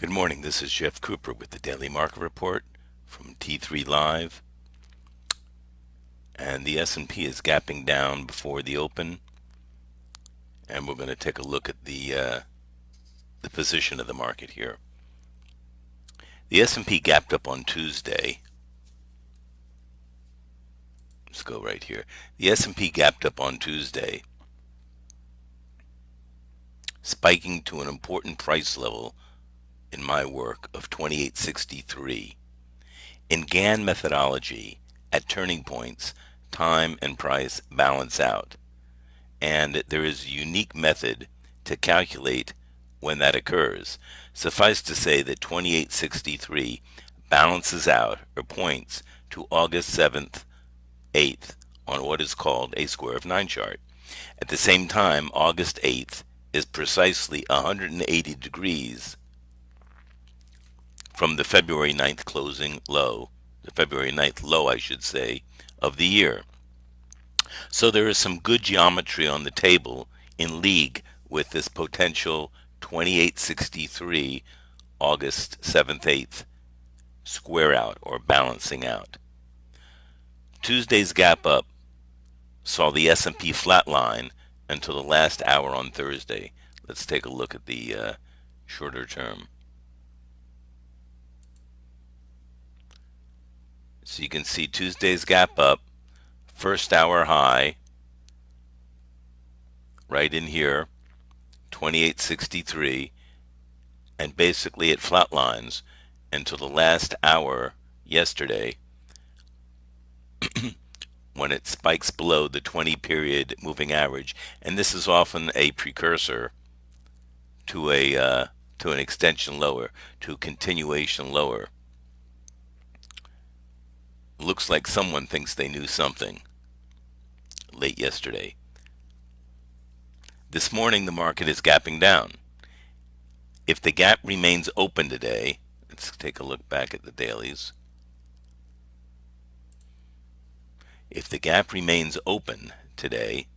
Good morning. This is Jeff Cooper with the Daily Market Report from T3 Live. And the S&P is gapping down before the open. And we're going to take a look at the position of the market here. The S&P gapped up on Tuesday. Let's go right here. The S&P gapped up on Tuesday, spiking to an important price level in my work of 2863. In Gann methodology, at turning points, time and price balance out, and there is a unique method to calculate when that occurs. Suffice to say that 2863 balances out or points to August 7th, 8th on what is called a square of 9 chart. At the same time, August 8th is precisely 180 degrees from the February 9th closing low, the February 9th low, I should say, of the year. So there is some good geometry on the table in league with this potential 2863 August 7th, 8th square out or balancing out. Tuesday's gap up saw the S&P flatline until the last hour on Thursday. Let's take a look at the shorter term. So you can see Tuesday's gap up, first hour high, right in here, 2863, and basically it flatlines until the last hour yesterday when it spikes below the 20-period moving average, and this is often a precursor to an extension lower, to a continuation lower. Looks like someone thinks they knew something late yesterday. This morning the market is gapping down. If the gap remains open today, let's take a look back at the dailies. If the gap remains open today,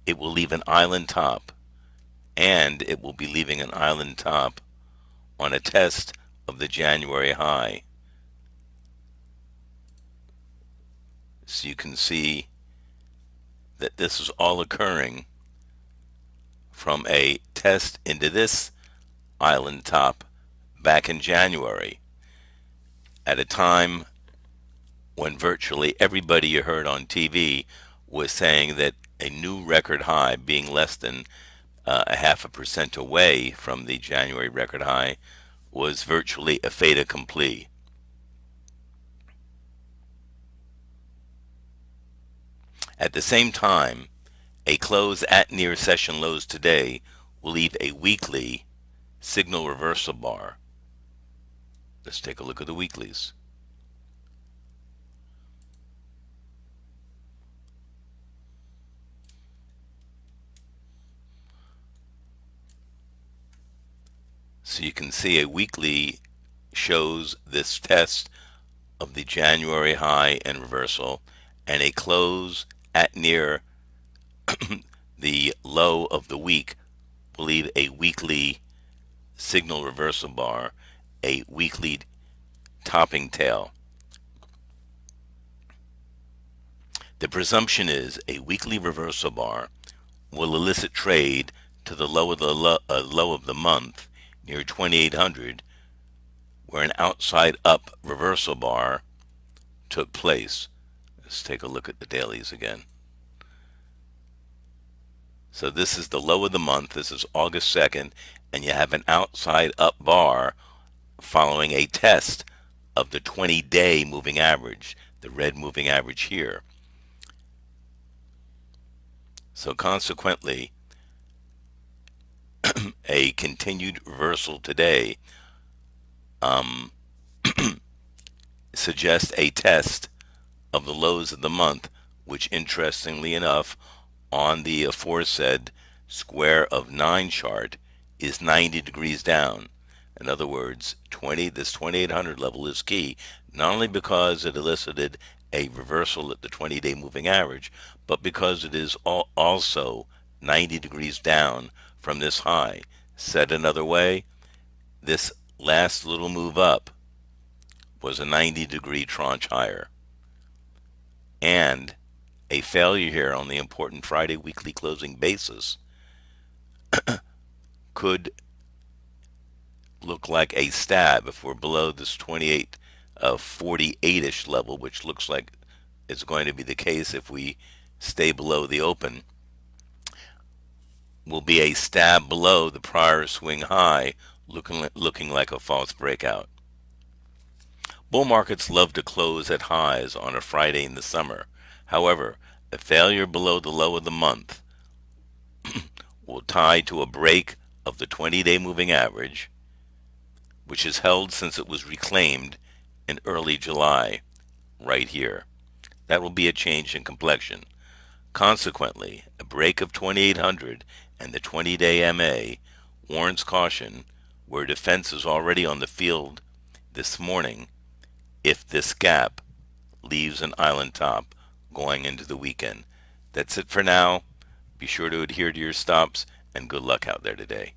it will leave an island top, and it will be leaving an island top on a test of the January high. So you can see that this is all occurring from a test into this island top back in January, at a time when virtually everybody you heard on TV was saying that a new record high, being less than a 0.5% away from the January record high, was virtually a fait accompli. At the same time, a close at near session lows today will leave a weekly signal reversal bar. Let's take a look at the weeklies. So you can see a weekly shows this test of the January high and reversal, and a close at near the low of the week will leave a weekly signal reversal bar, a weekly topping tail. The presumption is a weekly reversal bar will elicit trade to the low of the month near 2800, where an outside up reversal bar took place. Let's take a look at the dailies again. So this is the low of the month. This is August 2nd, and you have an outside up bar following a test of the 20-day moving average, the red moving average here. So consequently, a continued reversal today suggests a test of the lows of the month, which interestingly enough, on the aforesaid square of 9 chart, is 90 degrees down. In other words, this 2800 level is key, not only because it elicited a reversal at the 20-day moving average, but because it is also 90 degrees down from this high. Said another way, This last little move up was a 90-degree tranche higher. And a failure here on the important Friday weekly closing basis could look like a stab if we're below this 28.48-ish level, which looks like it's going to be the case if we stay below the open. Will be a stab below the prior swing high, looking like a false breakout. Bull markets love to close at highs on a Friday in the summer. However, a failure below the low of the month will tie to a break of the 20-day moving average, which is held since it was reclaimed in early July, right here. That will be a change in complexion. Consequently, a break of 2800 and the 20-day MA warrants caution where defense is already on the field this morning if this gap leaves an island top going into the weekend. That's it for now. Be sure to adhere to your stops, and good luck out there today.